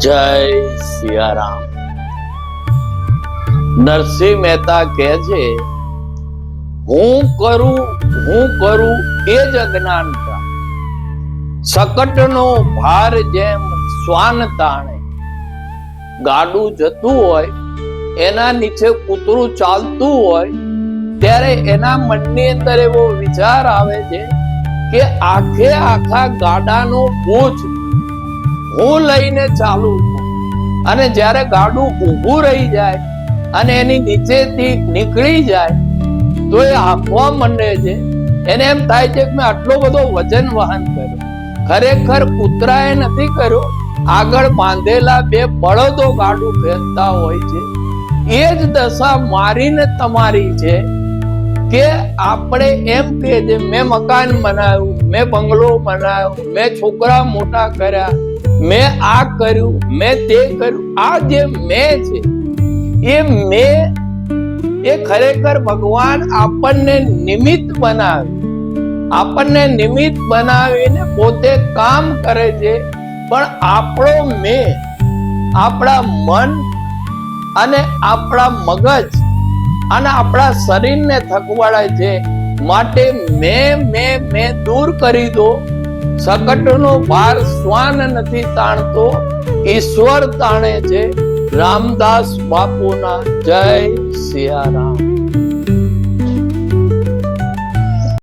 જય સિયારામ. નરસિંહ મહેતા કહે છે, હું કરું એ જ અજ્ઞાનતા, શકટનો ભાર જેમ શ્વાન તાણે. ગાડું જતું હોય, એના નીચે કૂતરું ચાલતું હોય, ત્યારે એના મનની અંદર એવો વિચાર આવે છે કે આખે આખા ગાડાનો બોજ હું લઈને ચાલુ છું. અને જ્યારે ગાડું ઊભું રહી જાય અને એની નીચેથી નીકળી જાય તો એ હાંફવા માંડે છે. એને એમ થાય છે કે મેં આટલો બધો વજન વહન કર્યો. ખરેખર કૂતરાએ નથી કર્યો, આગળ બાંધેલા બે બળદો ગાડું ફેરતા હોય છે. એ જ દશા મારીને તમારી છે કે આપણે એમ કે મેં મકાન બનાવ્યું, મેં બંગલો બનાવ્યો, મેં છોકરા મોટા કર્યા, મેં આ કર્યું, મેં તે કર્યું. આ જે મેં છે એ મેં એ ખરેખર ભગવાન આપણને નિમિત્ત બનાવીને પોતે કામ કરે છે. પણ આપણો મેં આપણા મન અને આપણા મગજ અને આપણા શરીરને થકવાડે છે. માટે મેં દૂર કરી દો. શકટનો ભાર શ્વાન નથી તાણતો, ઈશ્વર તાણે છે. રામદાસ બાપુના જય સિયારામ.